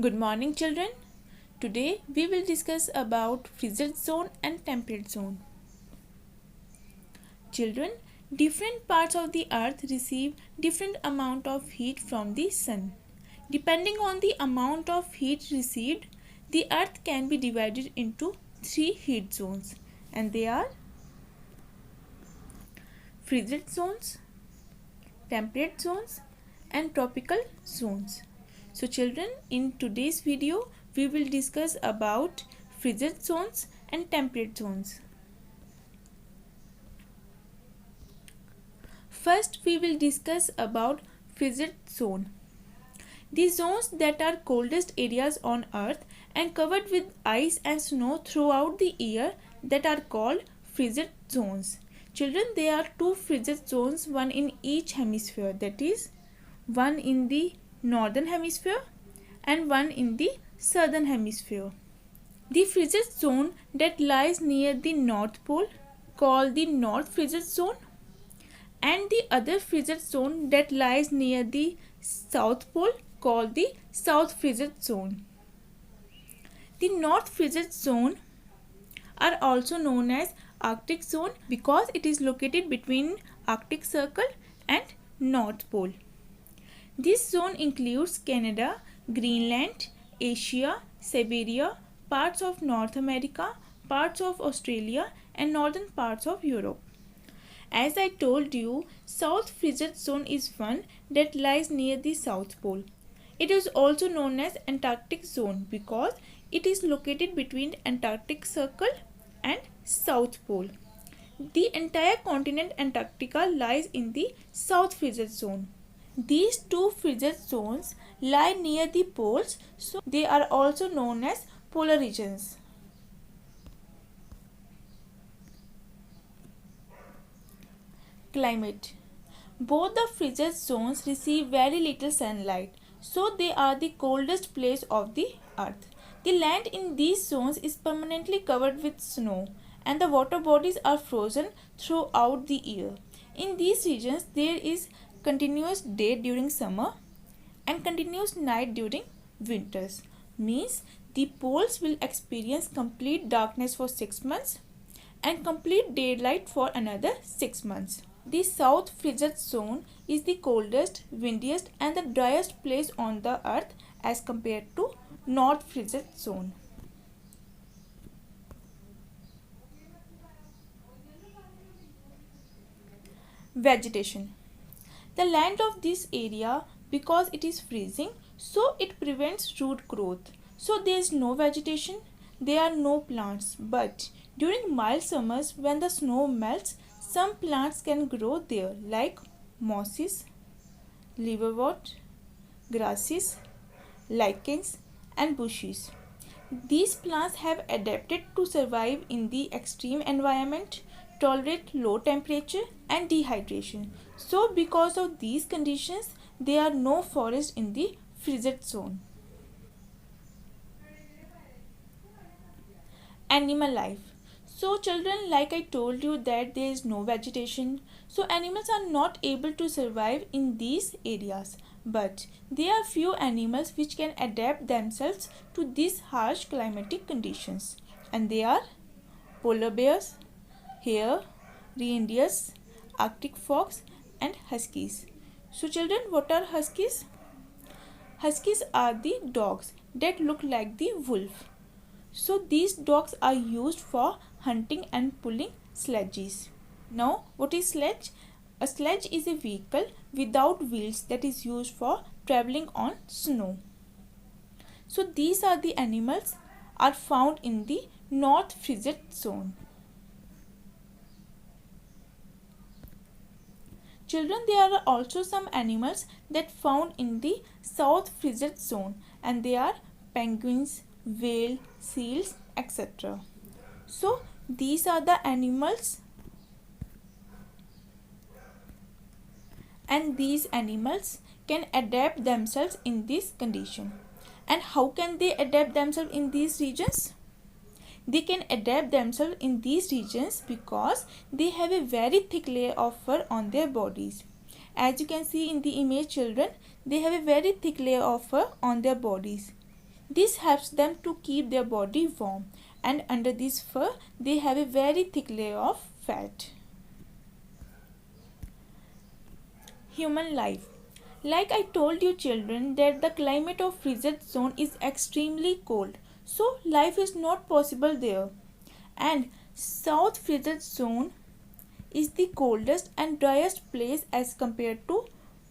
Good morning, children. Today we will discuss about frigid zone and temperate zone. Children, different parts of the earth receive different amount of heat from the sun. Depending on the amount of heat received, the earth can be divided into three heat zones, and they are frigid zones, temperate zones and tropical zones. So children, in today's video we will discuss about frigid zones and temperate zones. First we will discuss about frigid zone. The zones that are coldest areas on earth and covered with ice and snow throughout the year that are called frigid zones. Children, there are two frigid zones, one in each hemisphere, that is one in the northern hemisphere and one in the southern hemisphere. The frigid zone that lies near the North Pole called the North Frigid Zone, and the other frigid zone that lies near the South Pole called the South Frigid Zone. The North Frigid Zone are also known as Arctic Zone because it is located between Arctic Circle and North Pole. This zone includes Canada, Greenland, Asia, Siberia, parts of North America, parts of Australia and northern parts of Europe. As I told you, South Frigid Zone is one that lies near the South Pole. It is also known as Antarctic Zone because it is located between Antarctic Circle and South Pole. The entire continent Antarctica lies in the South Frigid Zone. These two frigid zones lie near the poles, so they are also known as polar regions. Climate. Both the frigid zones receive very little sunlight, so they are the coldest place of the earth. The land in these zones is permanently covered with snow and the water bodies are frozen throughout the year. In these regions, there is continuous day during summer and continuous night during winters. Means the poles will experience complete darkness for 6 months and complete daylight for another 6 months. The South Frigid Zone is the coldest, windiest and the driest place on the earth as compared to North Frigid Zone. Vegetation. The land of this area, because it is freezing, so it prevents root growth. So there is no vegetation, there are no plants. But during mild summers when the snow melts, some plants can grow there like mosses, liverwort, grasses, lichens and bushes. These plants have adapted to survive in the extreme environment, tolerate low temperature and dehydration. So because of these conditions, there are no forests in the frigid zone. Animal life. So children, like I told you that there is no vegetation, so animals are not able to survive in these areas. But there are few animals which can adapt themselves to these harsh climatic conditions, and they are polar bears, hare, reindeers, Arctic fox and huskies. So children, what are huskies? Huskies are the dogs that look like the wolf. So these dogs are used for hunting and pulling sledges. Now, what is sledge? A sledge is a vehicle without wheels that is used for traveling on snow. So these are the animals are found in the North Frigid Zone. Children, there are also some animals that found in the South Frigid Zone, and they are penguins, whale, seals, etc. So these are the animals, and these animals can adapt themselves in this condition. And how can they adapt themselves in these regions? They can adapt themselves in these regions because they have a very thick layer of fur on their bodies. As you can see in the image, children, they have a very thick layer of fur on their bodies. This helps them to keep their body warm, and under this fur they have a very thick layer of fat. Human life. Like I told you children that the climate of frigid zone is extremely cold, so life is not possible there. And South frigid zone is the coldest and driest place as compared to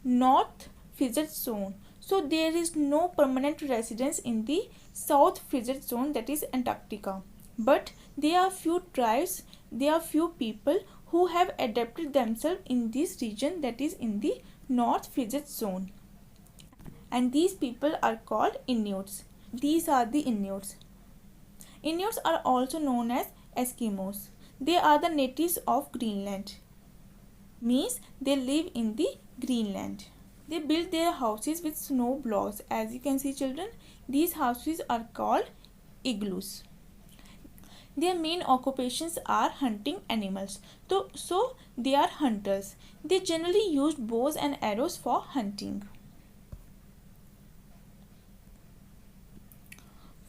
North frigid zone. So there is no permanent residence in the South frigid zone, that is Antarctica. But there are few tribes, there are few people who have adapted themselves in this region, that is in the North frigid zone. And these people are called Inuits. These are the Inuits. Inuits are also known as Eskimos. They are the natives of Greenland. Means they live in the Greenland. They build their houses with snow blocks. As you can see children, these houses are called igloos. Their main occupations are hunting animals. So they are hunters. They generally use bows and arrows for hunting.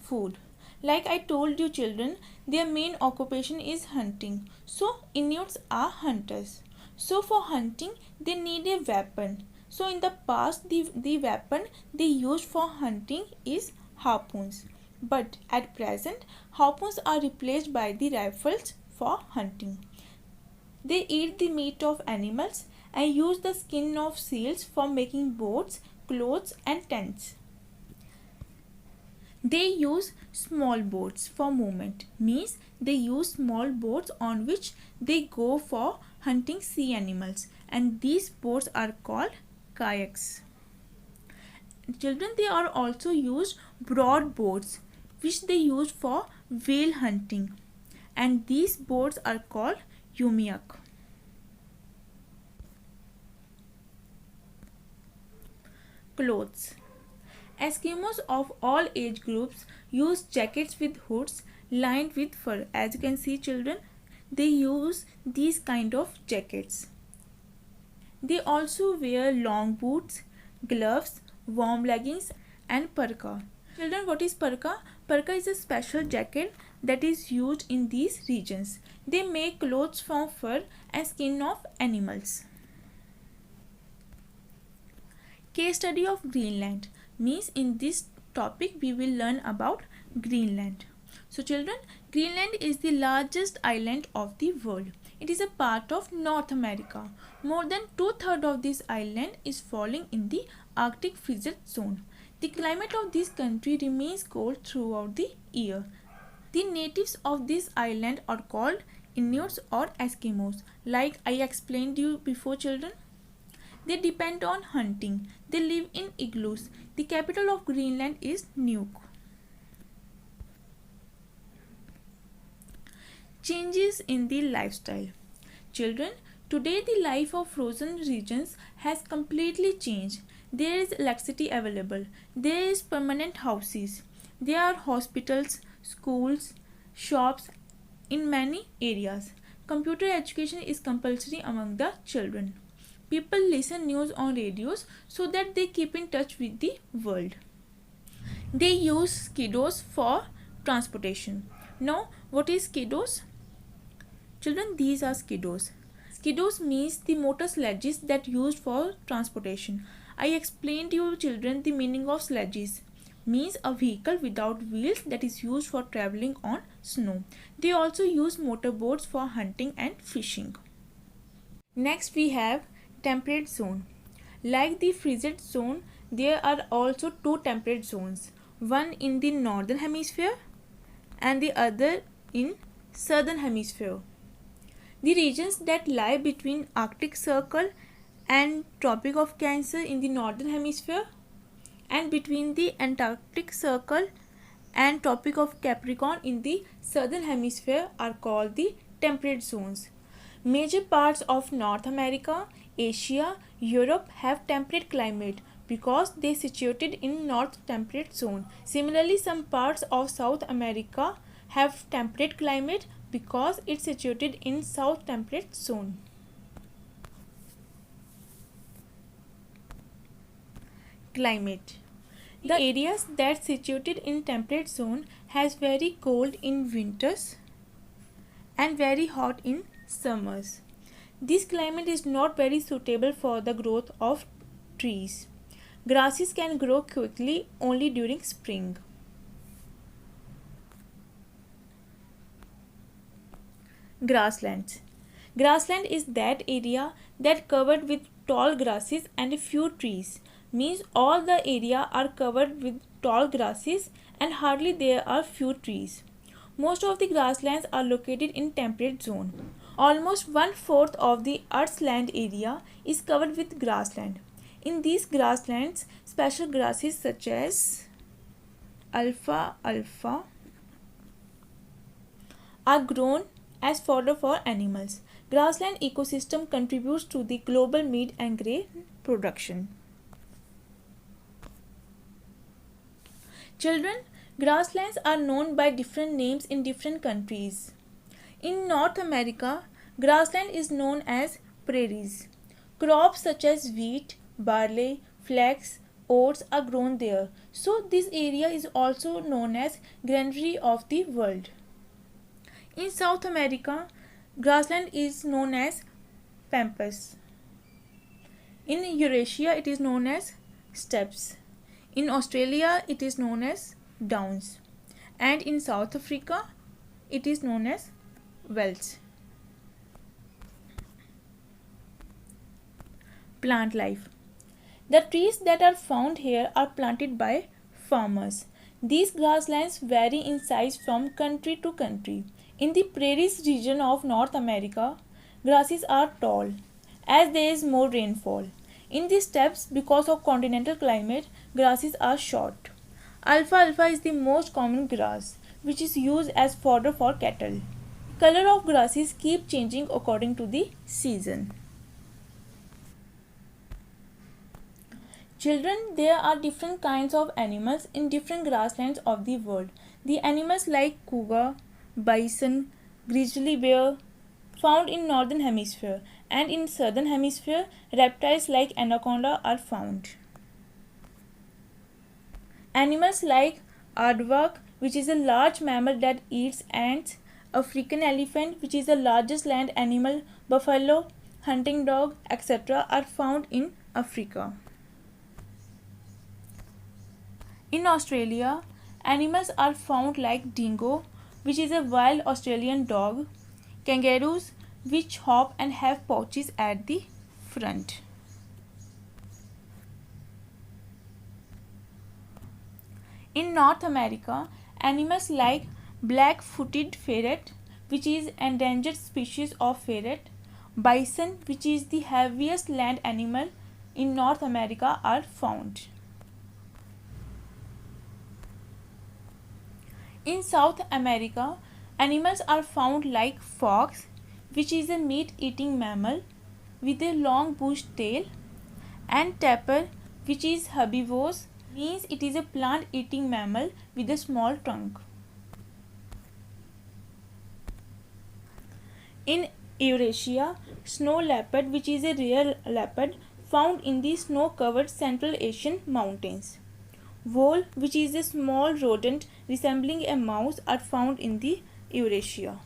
Food. Like I told you children, their main occupation is hunting. So Inuits are hunters. So for hunting they need a weapon. So in the past the weapon they used for hunting is harpoons. But at present harpoons are replaced by the rifles for hunting. They eat the meat of animals and use the skin of seals for making boats, clothes and tents. They use small boats for movement, means they use small boats on which they go for hunting sea animals, and these boats are called kayaks. Children, they are also used broad boats which they use for whale hunting, and these boats are called umiak. Clothes. Eskimos of all age groups use jackets with hoods lined with fur. As you can see children, they use these kind of jackets. They also wear long boots, gloves, warm leggings and parka. Children, what is parka? Parka is a special jacket that is used in these regions. They make clothes from fur and skin of animals. Case study of Greenland. Means in this topic we will learn about Greenland. So children, Greenland is the largest island of the world. It is a part of North America. More than 2/3 of this island is falling in the Arctic frigid zone. The climate of this country remains cold throughout the year. The natives of this island are called Inuits or Eskimos, like I explained you before children. They depend on hunting. They live in igloos. The capital of Greenland is Nuuk. Changes in the lifestyle. Children, today the life of frozen regions has completely changed. There is electricity available. There is permanent houses. There are hospitals, schools, shops in many areas. Computer education is compulsory among the children. People listen news on radios so that they keep in touch with the world. They use skidos for transportation. Now, what is skidos? Children, these are skidos. Skidos means the motor sledges that used for transportation. I explained to you children the meaning of sledges. Means a vehicle without wheels that is used for traveling on snow. They also use motorboats for hunting and fishing. Next we have temperate zone. Like the frigid zone, there are also two temperate zones, one in the northern hemisphere and the other in southern hemisphere. The regions that lie between Arctic Circle and Tropic of Cancer in the northern hemisphere and between the Antarctic Circle and Tropic of Capricorn in the southern hemisphere are called the temperate zones. Major parts of North America, Asia, Europe have temperate climate because they situated in North temperate zone. Similarly, some parts of South America have temperate climate because it's situated in South temperate zone. Climate. The areas that situated in temperate zone has very cold in winters and very hot in summers. This climate is not very suitable for the growth of trees. Grasses can grow quickly only during spring. Grasslands. Grassland is that area that covered with tall grasses and a few trees. Means all the area are covered with tall grasses and hardly there are few trees. Most of the grasslands are located in temperate zone. Almost 1/4 of the Earth's land area is covered with grassland. In these grasslands, special grasses such as alfalfa are grown as fodder for animals. Grassland ecosystem contributes to the global meat and grain production. Children, grasslands are known by different names in different countries. In North America, grassland is known as prairies. Crops such as wheat, barley, flax, oats are grown there. So this area is also known as granary of the world. In South America, grassland is known as pampas. In Eurasia, it is known as steppes. In Australia, it is known as downs. And in South Africa, it is known as velds. Plant life. The trees that are found here are planted by farmers. These grasslands vary in size from country to country. In the prairies region of North America, grasses are tall as there is more rainfall. In the steppes, because of continental climate, grasses are short. Alfalfa is the most common grass, which is used as fodder for cattle. Color of grasses keep changing according to the season. Children, there are different kinds of animals in different grasslands of the world. The animals like cougar, bison, grizzly bear found in northern hemisphere, and in southern hemisphere reptiles like anaconda are found. Animals like aardvark, which is a large mammal that eats ants, African elephant, which is the largest land animal, buffalo, hunting dog, etc. are found in Africa. In Australia, animals are found like dingo, which is a wild Australian dog, kangaroos, which hop and have pouches at the front. In North America, animals like black-footed ferret, which is endangered species of ferret, bison, which is the heaviest land animal in North America, are found. In South America, animals are found like fox, which is a meat-eating mammal with a long bushed tail, and tapir, which is herbivorous, means it is a plant-eating mammal with a small trunk. In Eurasia, snow leopard, which is a rare leopard found in the snow-covered Central Asian mountains. Vole, which is a small rodent resembling a mouse, are found in the Eurasia.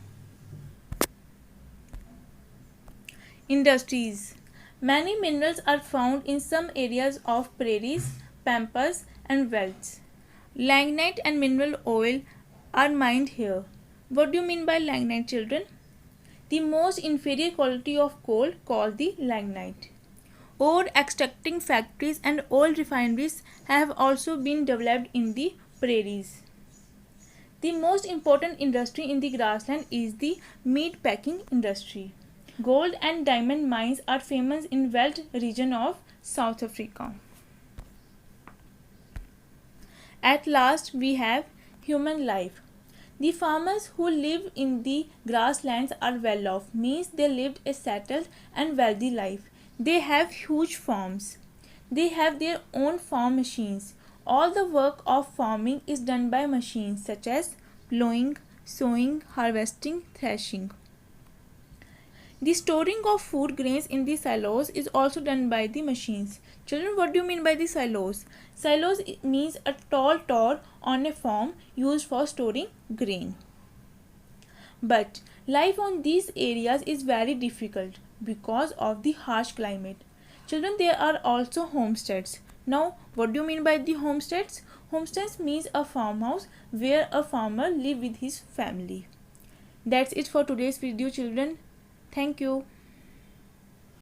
Industries. Many minerals are found in some areas of prairies, pampas and velds. Lignite and mineral oil are mined here. What do you mean by lignite, children? The most inferior quality of coal called the lignite. Ore extracting factories and oil refineries have also been developed in the prairies. The most important industry in the grassland is the meat packing industry. Gold and diamond mines are famous in Veld region of South Africa. At last, we have human life. The farmers who live in the grasslands are well off, means they lived a settled and wealthy life. They have huge farms. They have their own farm machines. All the work of farming is done by machines such as plowing, sowing, harvesting, threshing. The storing of food grains in the silos is also done by the machines. Children, what do you mean by the silos? Silos means a tall tower on a farm used for storing grain. But life on these areas is very difficult because of the harsh climate. Children, there are also homesteads. Now, what do you mean by the homesteads? Homesteads means a farmhouse where a farmer lives with his family. That's it for today's video, children. Thank you.